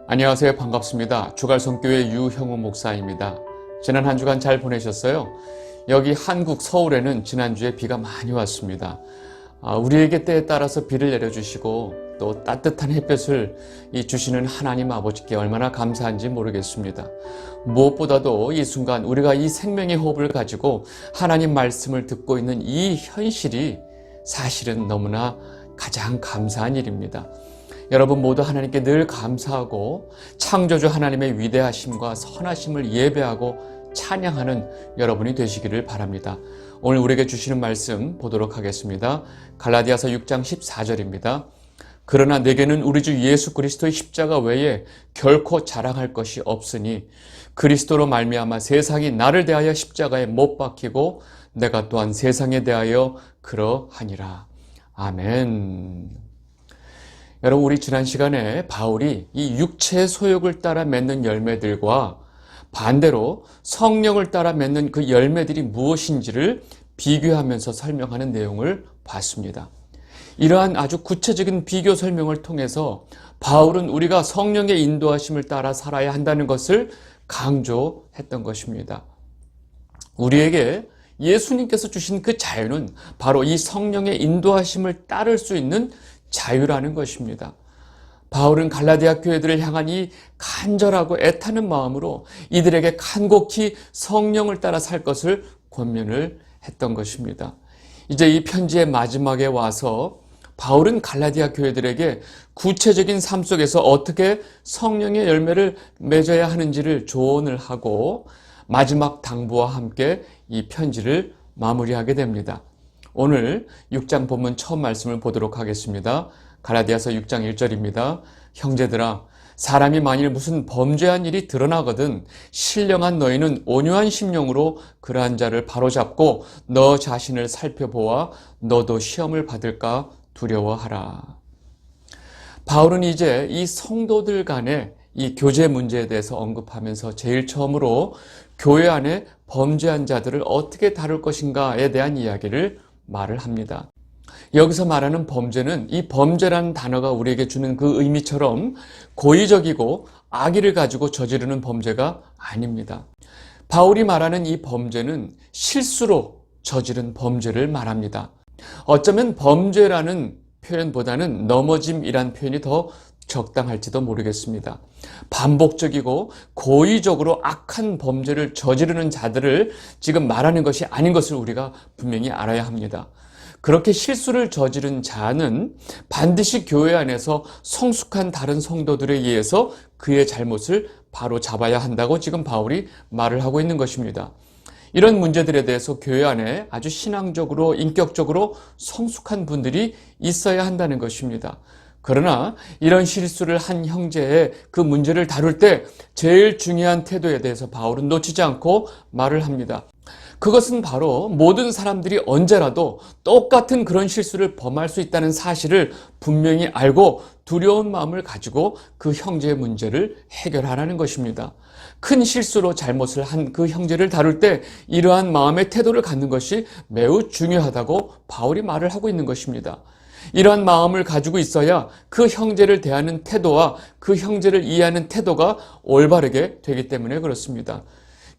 안녕하세요. 반갑습니다. 주갈성교회 유형우 목사입니다. 지난 한 주간 잘 보내셨어요? 여기 한국 서울에는 지난주에 비가 많이 왔습니다. 우리에게 때에 따라서 비를 내려주시고 또 따뜻한 햇볕을 주시는 하나님 아버지께 얼마나 감사한지 모르겠습니다. 무엇보다도 이 순간 우리가 이 생명의 호흡을 가지고 하나님 말씀을 듣고 있는 이 현실이 사실은 너무나 가장 감사한 일입니다. 여러분 모두 하나님께 늘 감사하고 창조주 하나님의 위대하심과 선하심을 예배하고 찬양하는 여러분이 되시기를 바랍니다. 오늘 우리에게 주시는 말씀 보도록 하겠습니다. 갈라디아서 6장 14절입니다. 그러나 내게는 우리 주 예수 그리스도의 십자가 외에 결코 자랑할 것이 없으니 그리스도로 말미암아 세상이 나를 대하여 십자가에 못 박히고 내가 또한 세상에 대하여 그러하니라. 아멘. 여러분, 우리 지난 시간에 바울이 이 육체의 소욕을 따라 맺는 열매들과 반대로 성령을 따라 맺는 그 열매들이 무엇인지를 비교하면서 설명하는 내용을 봤습니다. 이러한 아주 구체적인 비교 설명을 통해서 바울은 우리가 성령의 인도하심을 따라 살아야 한다는 것을 강조했던 것입니다. 우리에게 예수님께서 주신 그 자유는 바로 이 성령의 인도하심을 따를 수 있는 자유라는 것입니다. 바울은 갈라디아 교회들을 향한 이 간절하고 애타는 마음으로 이들에게 간곡히 성령을 따라 살 것을 권면을 했던 것입니다. 이제 이 편지의 마지막에 와서 바울은 갈라디아 교회들에게 구체적인 삶 속에서 어떻게 성령의 열매를 맺어야 하는지를 조언을 하고 마지막 당부와 함께 이 편지를 마무리하게 됩니다. 오늘 6장 본문 처음 말씀을 보도록 하겠습니다. 갈라디아서 6장 1절입니다. 형제들아, 사람이 만일 무슨 범죄한 일이 드러나거든 신령한 너희는 온유한 심령으로 그러한 자를 바로잡고 너 자신을 살펴보아 너도 시험을 받을까 두려워하라. 바울은 이제 이 성도들 간의 이 교제 문제에 대해서 언급하면서 제일 처음으로 교회 안에 범죄한 자들을 어떻게 다룰 것인가에 대한 이야기를 말을 합니다. 여기서 말하는 범죄는 이 범죄라는 단어가 우리에게 주는 그 의미처럼 고의적이고 악의를 가지고 저지르는 범죄가 아닙니다. 바울이 말하는 이 범죄는 실수로 저지른 범죄를 말합니다. 어쩌면 범죄라는 표현보다는 넘어짐이란 표현이 더 적당할지도 모르겠습니다. 반복적이고 고의적으로 악한 범죄를 저지르는 자들을 지금 말하는 것이 아닌 것을 우리가 분명히 알아야 합니다. 그렇게 실수를 저지른 자는 반드시 교회 안에서 성숙한 다른 성도들에 의해서 그의 잘못을 바로 잡아야 한다고 지금 바울이 말을 하고 있는 것입니다. 이런 문제들에 대해서 교회 안에 아주 신앙적으로 인격적으로 성숙한 분들이 있어야 한다는 것입니다. 그러나 이런 실수를 한 형제의 그 문제를 다룰 때 제일 중요한 태도에 대해서 바울은 놓치지 않고 말을 합니다. 그것은 바로 모든 사람들이 언제라도 똑같은 그런 실수를 범할 수 있다는 사실을 분명히 알고 두려운 마음을 가지고 그 형제의 문제를 해결하라는 것입니다. 큰 실수로 잘못을 한 그 형제를 다룰 때 이러한 마음의 태도를 갖는 것이 매우 중요하다고 바울이 말을 하고 있는 것입니다. 이러한 마음을 가지고 있어야 그 형제를 대하는 태도와 그 형제를 이해하는 태도가 올바르게 되기 때문에 그렇습니다.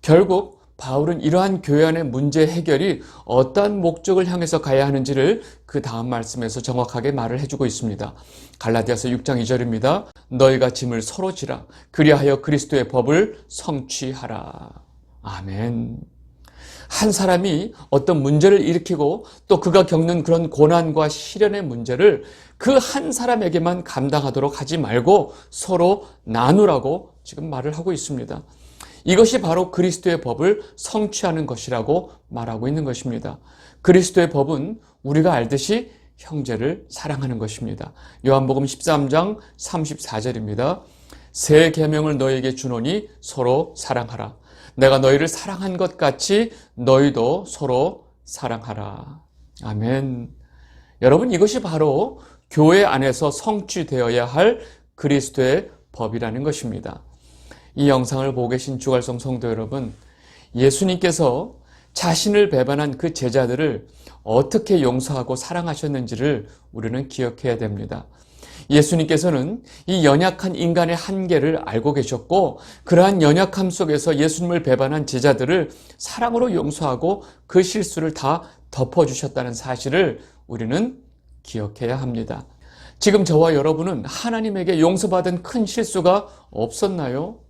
결국 바울은 이러한 교회 안의 문제 해결이 어떠한 목적을 향해서 가야 하는지를 그 다음 말씀에서 정확하게 말을 해주고 있습니다. 갈라디아서 6장 2절입니다. 너희가 짐을 서로 지라 그리하여 그리스도의 법을 성취하라. 아멘. 한 사람이 어떤 문제를 일으키고 또 그가 겪는 그런 고난과 시련의 문제를 그 한 사람에게만 감당하도록 하지 말고 서로 나누라고 지금 말을 하고 있습니다. 이것이 바로 그리스도의 법을 성취하는 것이라고 말하고 있는 것입니다. 그리스도의 법은 우리가 알듯이 형제를 사랑하는 것입니다. 요한복음 13장 34절입니다. 새 계명을 너희에게 주노니 서로 사랑하라. 내가 너희를 사랑한 것 같이 너희도 서로 사랑하라. 아멘. 여러분, 이것이 바로 교회 안에서 성취되어야 할 그리스도의 법이라는 것입니다. 이 영상을 보고 계신 주갈성 성도 여러분, 예수님께서 자신을 배반한 그 제자들을 어떻게 용서하고 사랑하셨는지를 우리는 기억해야 됩니다. 예수님께서는 이 연약한 인간의 한계를 알고 계셨고 그러한 연약함 속에서 예수님을 배반한 제자들을 사랑으로 용서하고 그 실수를 다 덮어주셨다는 사실을 우리는 기억해야 합니다. 지금 저와 여러분은 하나님에게 용서받은 큰 실수가 없었나요?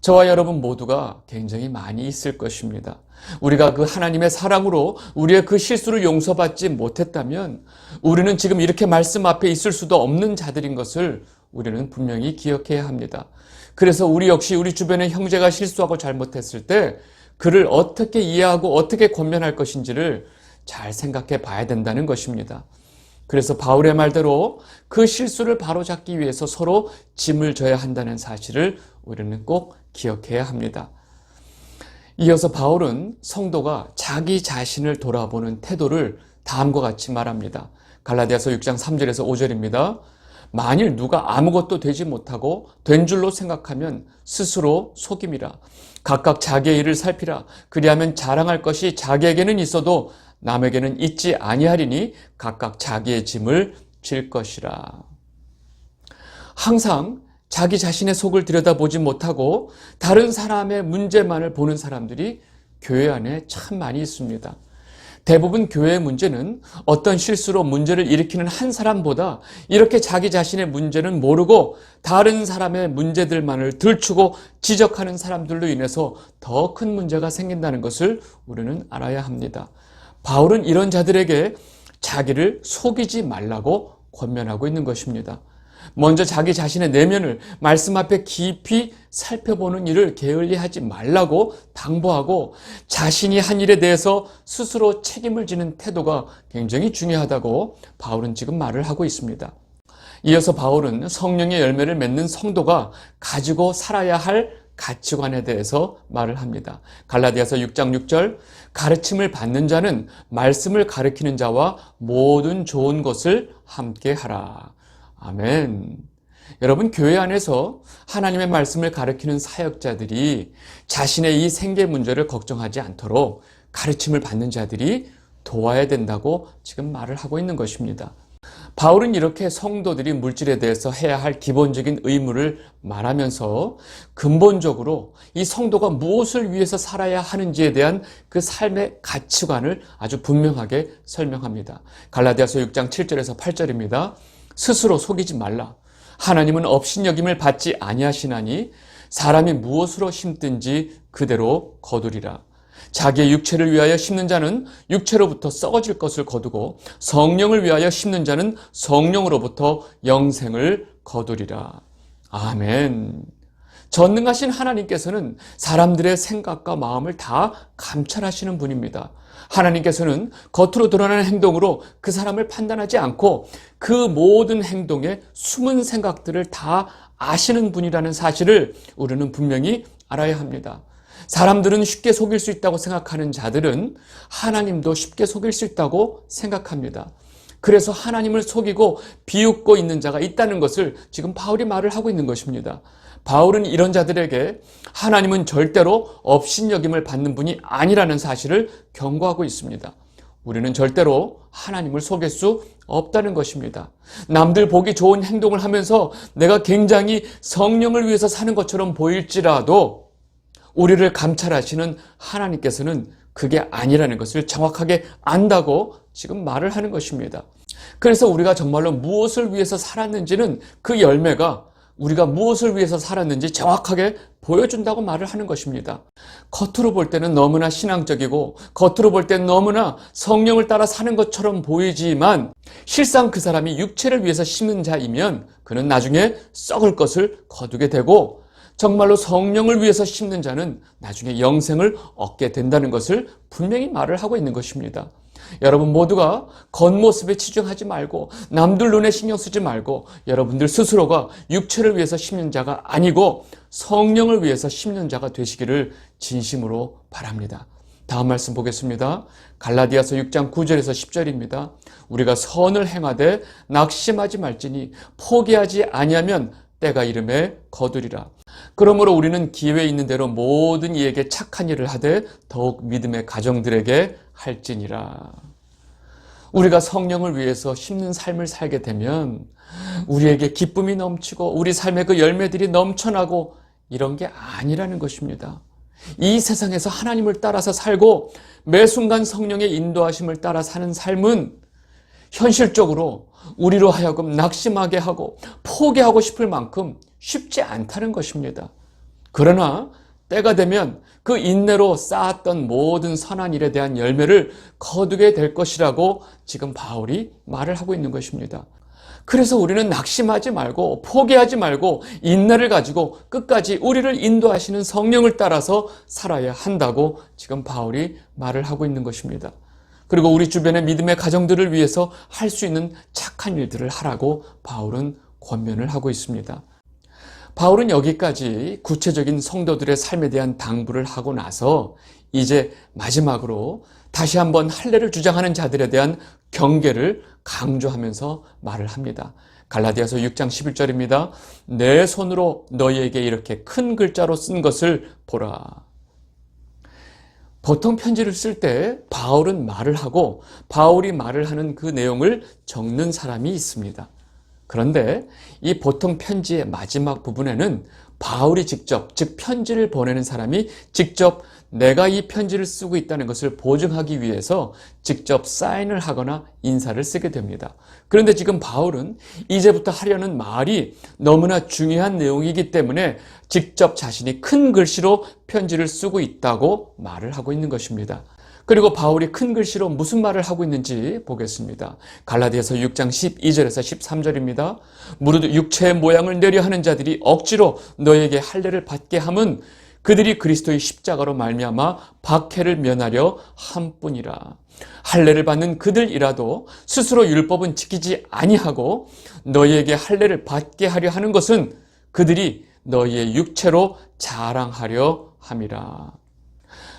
저와 여러분 모두가 굉장히 많이 있을 것입니다. 우리가 그 하나님의 사랑으로 우리의 그 실수를 용서받지 못했다면 우리는 지금 이렇게 말씀 앞에 있을 수도 없는 자들인 것을 우리는 분명히 기억해야 합니다. 그래서 우리 역시 우리 주변의 형제가 실수하고 잘못했을 때 그를 어떻게 이해하고 어떻게 권면할 것인지를 잘 생각해 봐야 된다는 것입니다. 그래서 바울의 말대로 그 실수를 바로잡기 위해서 서로 짐을 져야 한다는 사실을 우리는 꼭 기억해야 합니다. 이어서 바울은 성도가 자기 자신을 돌아보는 태도를 다음과 같이 말합니다. 갈라디아서 6장 3절에서 5절입니다. 만일 누가 아무것도 되지 못하고 된 줄로 생각하면 스스로 속임이라. 각각 자기의 일을 살피라. 그리하면 자랑할 것이 자기에게는 있어도 남에게는 있지 아니하리니 각각 자기의 짐을 질 것이라. 항상 자기 자신의 속을 들여다보지 못하고 다른 사람의 문제만을 보는 사람들이 교회 안에 참 많이 있습니다. 대부분 교회의 문제는 어떤 실수로 문제를 일으키는 한 사람보다 이렇게 자기 자신의 문제는 모르고 다른 사람의 문제들만을 들추고 지적하는 사람들로 인해서 더 큰 문제가 생긴다는 것을 우리는 알아야 합니다. 바울은 이런 자들에게 자기를 속이지 말라고 권면하고 있는 것입니다. 먼저 자기 자신의 내면을 말씀 앞에 깊이 살펴보는 일을 게을리하지 말라고 당부하고 자신이 한 일에 대해서 스스로 책임을 지는 태도가 굉장히 중요하다고 바울은 지금 말을 하고 있습니다. 이어서 바울은 성령의 열매를 맺는 성도가 가지고 살아야 할 가치관에 대해서 말을 합니다. 갈라디아서 6장 6절 가르침을 받는 자는 말씀을 가르치는 자와 모든 좋은 것을 함께 하라. 아멘. 여러분, 교회 안에서 하나님의 말씀을 가르치는 사역자들이 자신의 이 생계 문제를 걱정하지 않도록 가르침을 받는 자들이 도와야 된다고 지금 말을 하고 있는 것입니다. 바울은 이렇게 성도들이 물질에 대해서 해야 할 기본적인 의무를 말하면서 근본적으로 이 성도가 무엇을 위해서 살아야 하는지에 대한 그 삶의 가치관을 아주 분명하게 설명합니다. 갈라디아서 6장 7절에서 8절입니다. 스스로 속이지 말라. 하나님은 업신여김을 받지 아니하시나니 사람이 무엇으로 심든지 그대로 거두리라. 자기의 육체를 위하여 심는 자는 육체로부터 썩어질 것을 거두고 성령을 위하여 심는 자는 성령으로부터 영생을 거두리라. 아멘. 전능하신 하나님께서는 사람들의 생각과 마음을 다 감찰하시는 분입니다. 하나님께서는 겉으로 드러나는 행동으로 그 사람을 판단하지 않고 그 모든 행동의 숨은 생각들을 다 아시는 분이라는 사실을 우리는 분명히 알아야 합니다. 사람들은 쉽게 속일 수 있다고 생각하는 자들은 하나님도 쉽게 속일 수 있다고 생각합니다. 그래서 하나님을 속이고 비웃고 있는 자가 있다는 것을 지금 바울이 말을 하고 있는 것입니다. 바울은 이런 자들에게 하나님은 절대로 업신여김을 받는 분이 아니라는 사실을 경고하고 있습니다. 우리는 절대로 하나님을 속일 수 없다는 것입니다. 남들 보기 좋은 행동을 하면서 내가 굉장히 성령을 위해서 사는 것처럼 보일지라도 우리를 감찰하시는 하나님께서는 그게 아니라는 것을 정확하게 안다고 지금 말을 하는 것입니다. 그래서 우리가 정말로 무엇을 위해서 살았는지는 그 열매가 우리가 무엇을 위해서 살았는지 정확하게 보여준다고 말을 하는 것입니다. 겉으로 볼 때는 너무나 신앙적이고 겉으로 볼 때는 너무나 성령을 따라 사는 것처럼 보이지만 실상 그 사람이 육체를 위해서 심는 자이면 그는 나중에 썩을 것을 거두게 되고 정말로 성령을 위해서 심는 자는 나중에 영생을 얻게 된다는 것을 분명히 말을 하고 있는 것입니다. 여러분 모두가 겉모습에 치중하지 말고 남들 눈에 신경 쓰지 말고 여러분들 스스로가 육체를 위해서 심는 자가 아니고 성령을 위해서 심는 자가 되시기를 진심으로 바랍니다. 다음 말씀 보겠습니다. 갈라디아서 6장 9절에서 10절입니다. 우리가 선을 행하되 낙심하지 말지니 포기하지 아니하면 때가 이름에 거두리라. 그러므로 우리는 기회 있는 대로 모든 이에게 착한 일을 하되 더욱 믿음의 가정들에게 할지니라. 우리가 성령을 위해서 심는 삶을 살게 되면 우리에게 기쁨이 넘치고 우리 삶의 그 열매들이 넘쳐나고 이런 게 아니라는 것입니다. 이 세상에서 하나님을 따라서 살고 매 순간 성령의 인도하심을 따라 사는 삶은 현실적으로 우리로 하여금 낙심하게 하고 포기하고 싶을 만큼 쉽지 않다는 것입니다. 그러나 때가 되면 그 인내로 쌓았던 모든 선한 일에 대한 열매를 거두게 될 것이라고 지금 바울이 말을 하고 있는 것입니다. 그래서 우리는 낙심하지 말고 포기하지 말고 인내를 가지고 끝까지 우리를 인도하시는 성령을 따라서 살아야 한다고 지금 바울이 말을 하고 있는 것입니다. 그리고 우리 주변의 믿음의 가정들을 위해서 할 수 있는 착한 일들을 하라고 바울은 권면을 하고 있습니다. 바울은 여기까지 구체적인 성도들의 삶에 대한 당부를 하고 나서 이제 마지막으로 다시 한번 할례를 주장하는 자들에 대한 경계를 강조하면서 말을 합니다. 갈라디아서 6장 11절입니다. 내 손으로 너희에게 이렇게 큰 글자로 쓴 것을 보라. 보통 편지를 쓸 때 바울은 말을 하고 바울이 말을 하는 그 내용을 적는 사람이 있습니다. 그런데 이 보통 편지의 마지막 부분에는 바울이 직접, 즉 편지를 보내는 사람이 직접 내가 이 편지를 쓰고 있다는 것을 보증하기 위해서 직접 사인을 하거나 인사를 쓰게 됩니다. 그런데 지금 바울은 이제부터 하려는 말이 너무나 중요한 내용이기 때문에 직접 자신이 큰 글씨로 편지를 쓰고 있다고 말을 하고 있는 것입니다. 그리고 바울이 큰 글씨로 무슨 말을 하고 있는지 보겠습니다. 갈라디아서 6장 12절에서 13절입니다. 무릇 육체의 모양을 내려 하는 자들이 억지로 너에게 할례를 받게 함은 그들이 그리스도의 십자가로 말미암아 박해를 면하려 함뿐이라. 할례를 받는 그들이라도 스스로 율법은 지키지 아니하고 너희에게 할례를 받게 하려 하는 것은 그들이 너희의 육체로 자랑하려 함이라.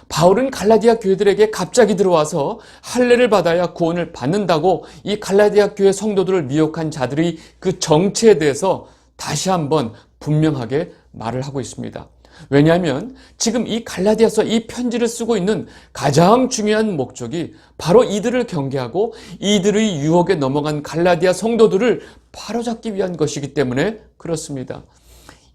바울은 갈라디아 교회들에게 갑자기 들어와서 할례를 받아야 구원을 받는다고 이 갈라디아 교회 성도들을 미혹한 자들의 그 정체에 대해서 다시 한번 분명하게 말을 하고 있습니다. 왜냐하면 지금 이 갈라디아서 이 편지를 쓰고 있는 가장 중요한 목적이 바로 이들을 경계하고 이들의 유혹에 넘어간 갈라디아 성도들을 바로잡기 위한 것이기 때문에 그렇습니다.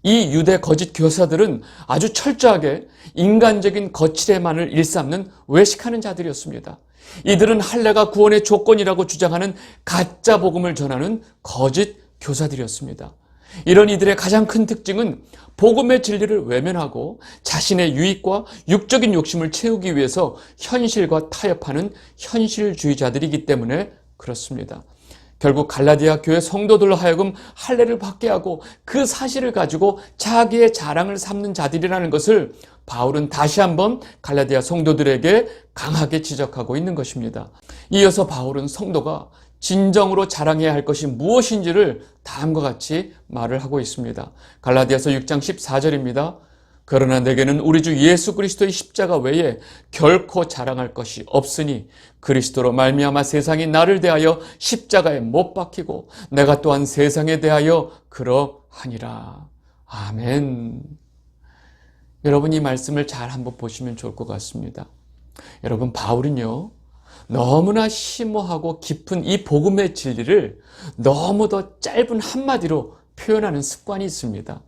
이 유대 거짓 교사들은 아주 철저하게 인간적인 거칠에만을 일삼는 외식하는 자들이었습니다. 이들은 할례가 구원의 조건이라고 주장하는 가짜 복음을 전하는 거짓 교사들이었습니다. 이런 이들의 가장 큰 특징은 복음의 진리를 외면하고 자신의 유익과 육적인 욕심을 채우기 위해서 현실과 타협하는 현실주의자들이기 때문에 그렇습니다. 결국 갈라디아 교회 성도들로 하여금 할례를 받게 하고 그 사실을 가지고 자기의 자랑을 삼는 자들이라는 것을 바울은 다시 한번 갈라디아 성도들에게 강하게 지적하고 있는 것입니다. 이어서 바울은 성도가 진정으로 자랑해야 할 것이 무엇인지를 다음과 같이 말을 하고 있습니다. 갈라디아서 6장 14절입니다. 그러나 내게는 우리 주 예수 그리스도의 십자가 외에 결코 자랑할 것이 없으니 그리스도로 말미암아 세상이 나를 대하여 십자가에 못 박히고 내가 또한 세상에 대하여 그러하니라. 아멘. 여러분 이 말씀을 잘 한번 보시면 좋을 것 같습니다. 여러분 바울은요 너무나 심오하고 깊은 이 복음의 진리를 너무도 짧은 한마디로 표현하는 습관이 있습니다.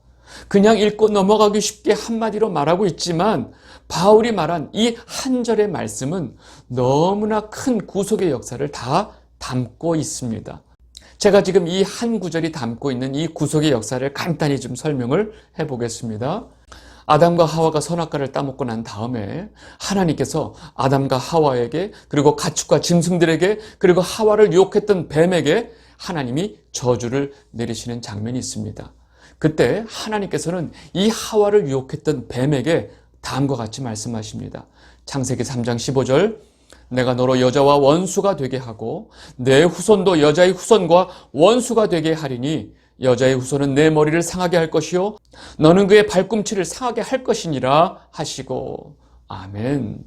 그냥 읽고 넘어가기 쉽게 한마디로 말하고 있지만 바울이 말한 이 한 절의 말씀은 너무나 큰 구속의 역사를 다 담고 있습니다. 제가 지금 이 한 구절이 담고 있는 이 구속의 역사를 간단히 좀 설명을 해보겠습니다. 아담과 하와가 선악과를 따먹고 난 다음에 하나님께서 아담과 하와에게 그리고 가축과 짐승들에게 그리고 하와를 유혹했던 뱀에게 하나님이 저주를 내리시는 장면이 있습니다. 그때 하나님께서는 이 하와를 유혹했던 뱀에게 다음과 같이 말씀하십니다. 창세기 3장 15절 내가 너로 여자와 원수가 되게 하고 내 후손도 여자의 후손과 원수가 되게 하리니 여자의 후손은 내 머리를 상하게 할 것이요 너는 그의 발꿈치를 상하게 할 것이니라 하시고 아멘.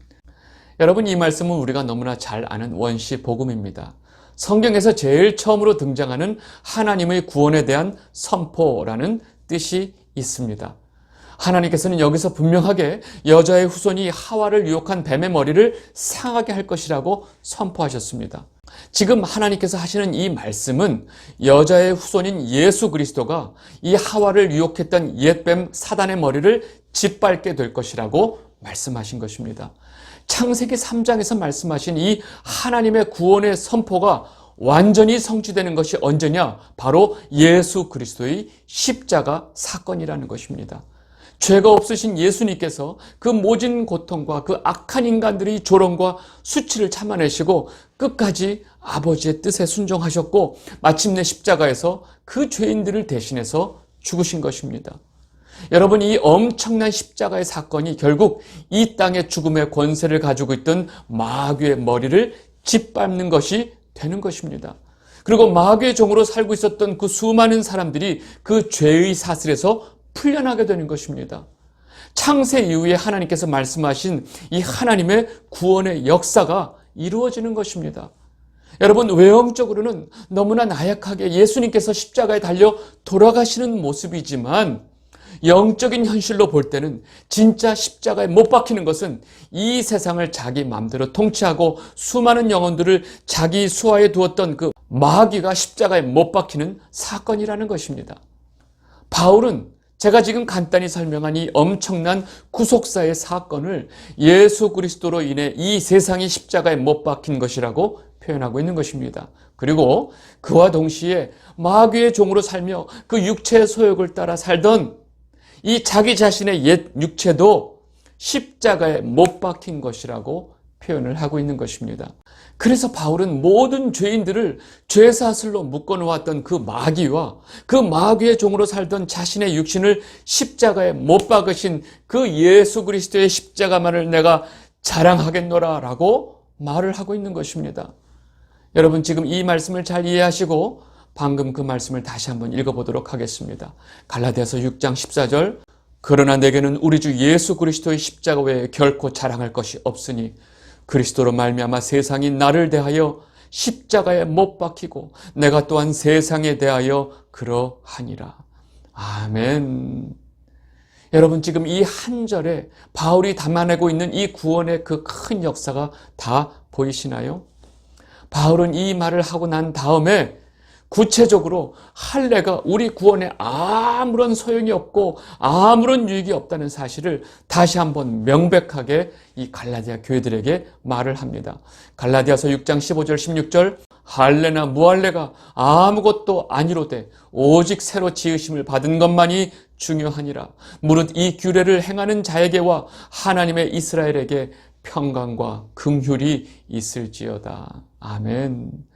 여러분 이 말씀은 우리가 너무나 잘 아는 원시 복음입니다. 성경에서 제일 처음으로 등장하는 하나님의 구원에 대한 선포라는 뜻이 있습니다. 하나님께서는 여기서 분명하게 여자의 후손이 하와를 유혹한 뱀의 머리를 상하게 할 것이라고 선포하셨습니다. 지금 하나님께서 하시는 이 말씀은 여자의 후손인 예수 그리스도가 이 하와를 유혹했던 옛뱀 사단의 머리를 짓밟게 될 것이라고 말씀하신 것입니다. 창세기 3장에서 말씀하신 이 하나님의 구원의 선포가 완전히 성취되는 것이 언제냐? 바로 예수 그리스도의 십자가 사건이라는 것입니다. 죄가 없으신 예수님께서 그 모진 고통과 그 악한 인간들의 조롱과 수치를 참아내시고 끝까지 아버지의 뜻에 순종하셨고 마침내 십자가에서 그 죄인들을 대신해서 죽으신 것입니다. 여러분, 이 엄청난 십자가의 사건이 결국 이 땅의 죽음의 권세를 가지고 있던 마귀의 머리를 짓밟는 것이 되는 것입니다. 그리고 마귀의 종으로 살고 있었던 그 수많은 사람들이 그 죄의 사슬에서 풀려나게 되는 것입니다. 창세 이후에 하나님께서 말씀하신 이 하나님의 구원의 역사가 이루어지는 것입니다. 여러분, 외형적으로는 너무나 나약하게 예수님께서 십자가에 달려 돌아가시는 모습이지만 영적인 현실로 볼 때는 진짜 십자가에 못 박히는 것은 이 세상을 자기 마음대로 통치하고 수많은 영혼들을 자기 수하에 두었던 그 마귀가 십자가에 못 박히는 사건이라는 것입니다. 바울은 제가 지금 간단히 설명한 이 엄청난 구속사의 사건을 예수 그리스도로 인해 이 세상이 십자가에 못 박힌 것이라고 표현하고 있는 것입니다. 그리고 그와 동시에 마귀의 종으로 살며 그 육체의 소욕을 따라 살던 이 자기 자신의 옛 육체도 십자가에 못 박힌 것이라고 표현을 하고 있는 것입니다. 그래서 바울은 모든 죄인들을 죄사슬로 묶어놓았던 그 마귀와 그 마귀의 종으로 살던 자신의 육신을 십자가에 못 박으신 그 예수 그리스도의 십자가만을 내가 자랑하겠노라 라고 말을 하고 있는 것입니다. 여러분, 지금 이 말씀을 잘 이해하시고 방금 그 말씀을 다시 한번 읽어보도록 하겠습니다. 갈라디아서 6장 14절, 그러나 내게는 우리 주 예수 그리스도의 십자가 외에 결코 자랑할 것이 없으니 그리스도로 말미암아 세상이 나를 대하여 십자가에 못 박히고 내가 또한 세상에 대하여 그러하니라. 아멘. 여러분, 지금 이 한 절에 바울이 담아내고 있는 이 구원의 그 큰 역사가 다 보이시나요? 바울은 이 말을 하고 난 다음에 구체적으로 할례가 우리 구원에 아무런 소용이 없고 아무런 유익이 없다는 사실을 다시 한번 명백하게 이 갈라디아 교회들에게 말을 합니다. 갈라디아서 6장 15절 16절, 할례나 무할례가 아무것도 아니로되 오직 새로 지으심을 받은 것만이 중요하니라. 무릇 이 규례를 행하는 자에게와 하나님의 이스라엘에게 평강과 긍휼이 있을지어다. 아멘.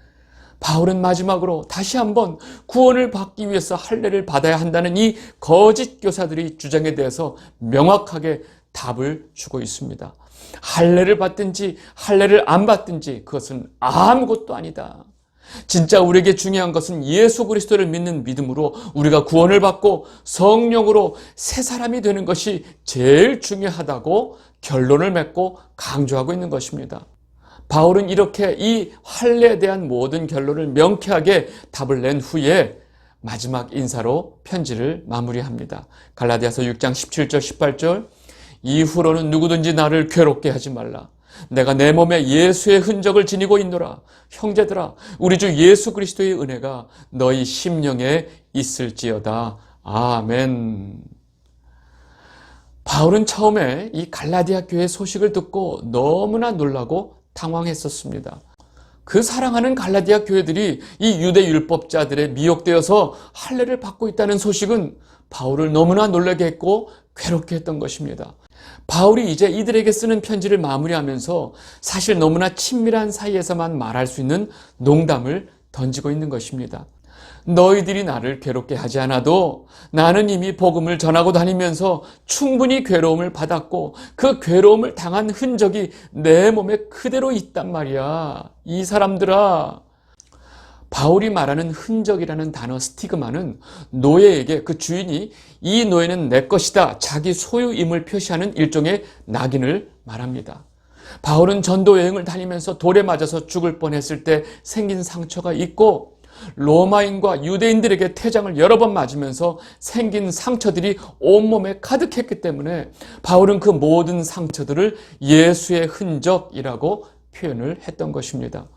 바울은 마지막으로 다시 한번 구원을 받기 위해서 할례를 받아야 한다는 이 거짓 교사들의 주장에 대해서 명확하게 답을 주고 있습니다. 할례를 받든지 할례를 안 받든지 그것은 아무것도 아니다. 진짜 우리에게 중요한 것은 예수 그리스도를 믿는 믿음으로 우리가 구원을 받고 성령으로 새 사람이 되는 것이 제일 중요하다고 결론을 맺고 강조하고 있는 것입니다. 바울은 이렇게 이 할례에 대한 모든 결론을 명쾌하게 답을 낸 후에 마지막 인사로 편지를 마무리합니다. 갈라디아서 6장 17절 18절, 이후로는 누구든지 나를 괴롭게 하지 말라. 내가 내 몸에 예수의 흔적을 지니고 있노라. 형제들아, 우리 주 예수 그리스도의 은혜가 너희 심령에 있을지어다. 아멘. 바울은 처음에 이 갈라디아 교회 소식을 듣고 너무나 놀라고 당황했었습니다. 그 사랑하는 갈라디아 교회들이 이 유대 율법자들의 미혹되어서 할례를 받고 있다는 소식은 바울을 너무나 놀라게 했고 괴롭게 했던 것입니다. 바울이 이제 이들에게 쓰는 편지를 마무리하면서 사실 너무나 친밀한 사이에서만 말할 수 있는 농담을 던지고 있는 것입니다. 너희들이 나를 괴롭게 하지 않아도 나는 이미 복음을 전하고 다니면서 충분히 괴로움을 받았고 그 괴로움을 당한 흔적이 내 몸에 그대로 있단 말이야. 이 사람들아. 바울이 말하는 흔적이라는 단어 스티그마는 노예에게 그 주인이 이 노예는 내 것이다, 자기 소유임을 표시하는 일종의 낙인을 말합니다. 바울은 전도 여행을 다니면서 돌에 맞아서 죽을 뻔했을 때 생긴 상처가 있고 로마인과 유대인들에게 태장을 여러 번 맞으면서 생긴 상처들이 온몸에 가득했기 때문에 바울은 그 모든 상처들을 예수의 흔적이라고 표현을 했던 것입니다.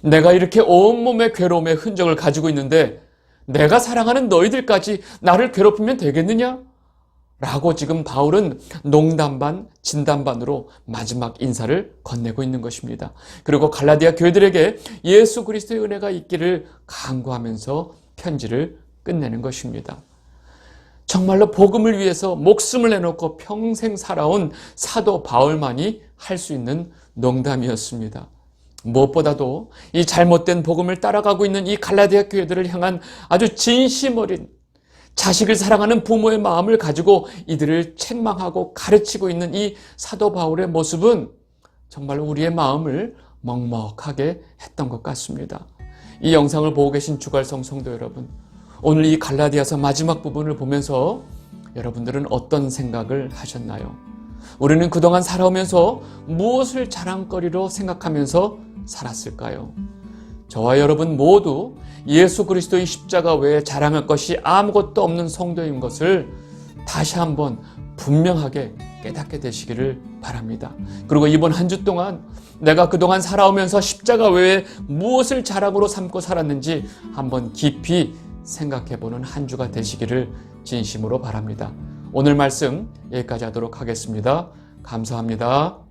내가 이렇게 온몸에 괴로움의 흔적을 가지고 있는데 내가 사랑하는 너희들까지 나를 괴롭히면 되겠느냐? 라고 지금 바울은 농담 반 진담 반으로 마지막 인사를 건네고 있는 것입니다. 그리고 갈라디아 교회들에게 예수 그리스도의 은혜가 있기를 간구하면서 편지를 끝내는 것입니다. 정말로 복음을 위해서 목숨을 내놓고 평생 살아온 사도 바울만이 할 수 있는 농담이었습니다. 무엇보다도 이 잘못된 복음을 따라가고 있는 이 갈라디아 교회들을 향한 아주 진심 어린 자식을 사랑하는 부모의 마음을 가지고 이들을 책망하고 가르치고 있는 이 사도 바울의 모습은 정말 우리의 마음을 먹먹하게 했던 것 같습니다. 이 영상을 보고 계신 주갈성 성도 여러분, 오늘 이 갈라디아서 마지막 부분을 보면서 여러분들은 어떤 생각을 하셨나요? 우리는 그동안 살아오면서 무엇을 자랑거리로 생각하면서 살았을까요? 저와 여러분 모두 예수 그리스도의 십자가 외에 자랑할 것이 아무것도 없는 성도인 것을 다시 한번 분명하게 깨닫게 되시기를 바랍니다. 그리고 이번 한 주 동안 내가 그동안 살아오면서 십자가 외에 무엇을 자랑으로 삼고 살았는지 한번 깊이 생각해보는 한 주가 되시기를 진심으로 바랍니다. 오늘 말씀 여기까지 하도록 하겠습니다. 감사합니다.